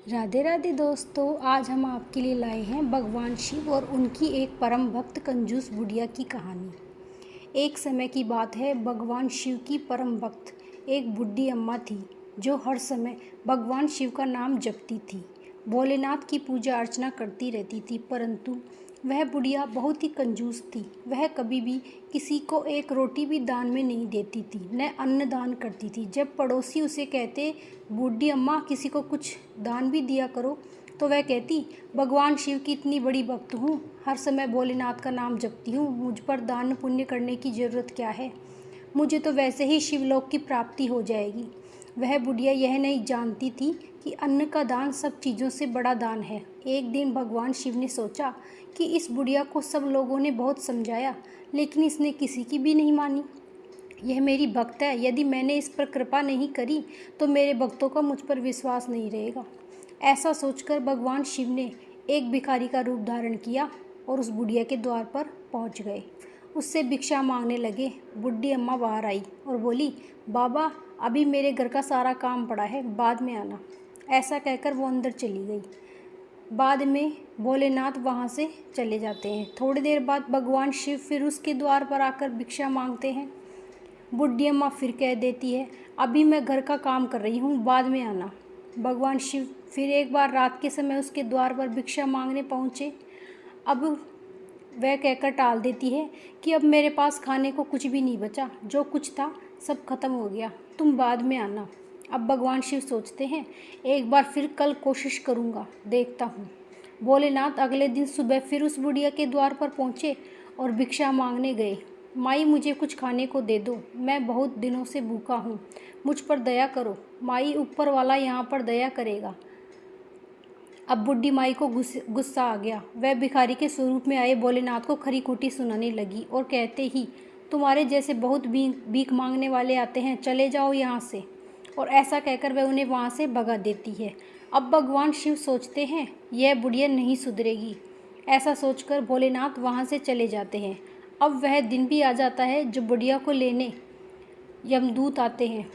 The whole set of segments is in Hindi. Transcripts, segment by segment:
राधे राधे दोस्तों, आज हम आपके लिए लाए हैं भगवान शिव और उनकी एक परम भक्त कंजूस बुढ़िया की कहानी। एक समय की बात है, भगवान शिव की परम भक्त एक बुढ़ी अम्मा थी जो हर समय भगवान शिव का नाम जपती थी, भोलेनाथ की पूजा अर्चना करती रहती थी। परंतु वह बुढ़िया बहुत ही कंजूस थी। वह कभी भी किसी को एक रोटी भी दान में नहीं देती थी, न अन्न दान करती थी। जब पड़ोसी उसे कहते, बूढ़ी अम्मा किसी को कुछ दान भी दिया करो, तो वह कहती, भगवान शिव की इतनी बड़ी भक्त हूँ, हर समय भोलेनाथ का नाम जपती हूँ, मुझ पर दान पुण्य करने की ज़रूरत क्या है, मुझे तो वैसे ही शिवलोक की प्राप्ति हो जाएगी। वह बुढ़िया यह नहीं जानती थी कि अन्न का दान सब चीज़ों से बड़ा दान है। एक दिन भगवान शिव ने सोचा कि इस बुढ़िया को सब लोगों ने बहुत समझाया, लेकिन इसने किसी की भी नहीं मानी। यह मेरी भक्त है, यदि मैंने इस पर कृपा नहीं करी तो मेरे भक्तों का मुझ पर विश्वास नहीं रहेगा। ऐसा सोचकर भगवान शिव ने एक भिखारी का रूप धारण किया और उस बुढ़िया के द्वार पर पहुंच गए। उससे भिक्षा मांगने लगे। बुढ़ी अम्मा बाहर आई और बोली, बाबा अभी मेरे घर का सारा काम पड़ा है, बाद में आना। ऐसा कहकर वो अंदर चली गई। बाद में भोलेनाथ वहाँ से चले जाते हैं। थोड़ी देर बाद भगवान शिव फिर उसके द्वार पर आकर भिक्षा मांगते हैं। बुढ़ी अम्मा फिर कह देती है, अभी मैं घर का काम कर रही हूँ, बाद में आना। भगवान शिव फिर एक बार रात के समय उसके द्वार पर भिक्षा मांगने पहुँचे। अब वह कहकर टाल देती है कि अब मेरे पास खाने को कुछ भी नहीं बचा, जो कुछ था सब खत्म हो गया, तुम बाद में आना। अब भगवान शिव सोचते हैं, एक बार फिर कल कोशिश करूँगा, देखता हूँ। भोलेनाथ अगले दिन सुबह फिर उस बुढ़िया के द्वार पर पहुँचे और भिक्षा मांगने गए। माई मुझे कुछ खाने को दे दो, मैं बहुत दिनों से भूखा हूँ, मुझ पर दया करो। माई ऊपर वाला यहाँ पर दया करेगा। अब बुढ़ी माई को गुस्सा आ गया। वह भिखारी के स्वरूप में आए भोलेनाथ को खरी खोटी सुनाने लगी और कहते ही, तुम्हारे जैसे बहुत भीख मांगने वाले आते हैं, चले जाओ यहाँ से। और ऐसा कहकर वह उन्हें वहाँ से भगा देती है। अब भगवान शिव सोचते हैं, यह बुढ़िया नहीं सुधरेगी। ऐसा सोचकर भोलेनाथ वहाँ से चले जाते हैं। अब वह दिन भी आ जाता है जो बुढ़िया को लेने यमदूत आते हैं।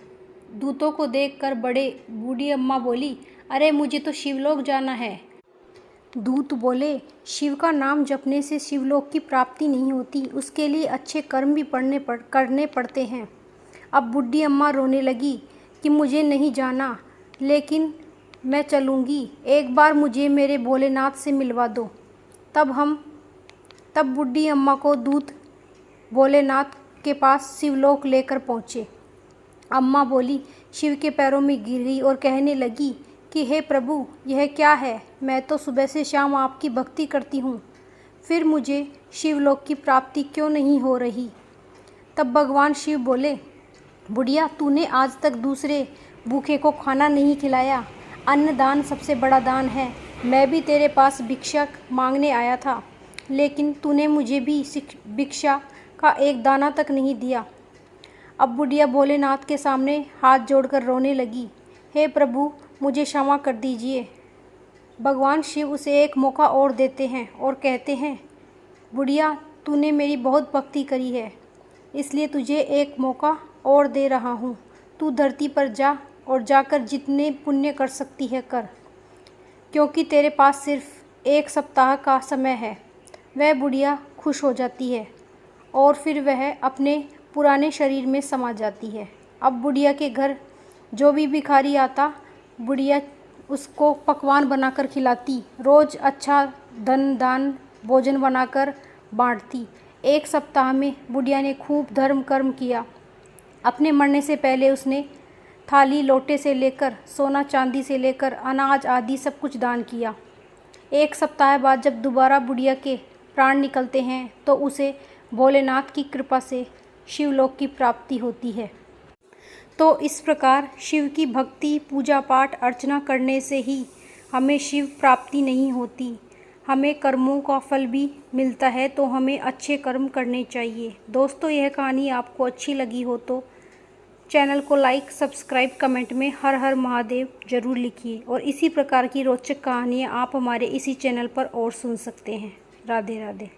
दूतों को देखकर बूढ़ी अम्मा बोली, अरे मुझे तो शिवलोक जाना है। दूत बोले, शिव का नाम जपने से शिवलोक की प्राप्ति नहीं होती, उसके लिए अच्छे कर्म भी करने पड़ते हैं। अब बुढ़ी अम्मा रोने लगी कि मुझे नहीं जाना, लेकिन मैं चलूँगी, एक बार मुझे मेरे भोलेनाथ से मिलवा दो। तब बुढ़ी अम्मा को दूत भोलेनाथ के पास शिवलोक लेकर पहुँचे। अम्मा बोली, शिव के पैरों में गिर गई और कहने लगी कि हे प्रभु, यह क्या है, मैं तो सुबह से शाम आपकी भक्ति करती हूँ, फिर मुझे शिवलोक की प्राप्ति क्यों नहीं हो रही। तब भगवान शिव बोले, बुढ़िया तूने आज तक दूसरे भूखे को खाना नहीं खिलाया, अन्नदान सबसे बड़ा दान है। मैं भी तेरे पास भिक्षा मांगने आया था, लेकिन तूने मुझे भी भिक्षा का एक दाना तक नहीं दिया। अब बुढ़िया भोलेनाथ के सामने हाथ जोड़कर रोने लगी, हे प्रभु मुझे क्षमा कर दीजिए। भगवान शिव उसे एक मौका और देते हैं और कहते हैं, बुढ़िया तूने मेरी बहुत भक्ति करी है, इसलिए तुझे एक मौका और दे रहा हूँ। तू धरती पर जा और जाकर जितने पुण्य कर सकती है कर, क्योंकि तेरे पास सिर्फ एक सप्ताह का समय है। वह बुढ़िया खुश हो जाती है और फिर वह अपने पुराने शरीर में समा जाती है। अब बुढ़िया के घर जो भी भिखारी आता, बुढ़िया उसको पकवान बनाकर खिलाती, रोज़ अच्छा धन दान भोजन बनाकर बांटती। एक सप्ताह में बुढ़िया ने खूब धर्म कर्म किया। अपने मरने से पहले उसने थाली लोटे से लेकर सोना चांदी से लेकर अनाज आदि सब कुछ दान किया। एक सप्ताह बाद जब दोबारा बुढ़िया के प्राण निकलते हैं तो उसे भोलेनाथ की कृपा से शिवलोक की प्राप्ति होती है। तो इस प्रकार शिव की भक्ति पूजा पाठ अर्चना करने से ही हमें शिव प्राप्ति नहीं होती, हमें कर्मों का फल भी मिलता है। तो हमें अच्छे कर्म करने चाहिए। दोस्तों यह कहानी आपको अच्छी लगी हो तो चैनल को लाइक सब्सक्राइब कमेंट में हर हर महादेव ज़रूर लिखिए। और इसी प्रकार की रोचक कहानियाँ आप हमारे इसी चैनल पर और सुन सकते हैं। राधे राधे।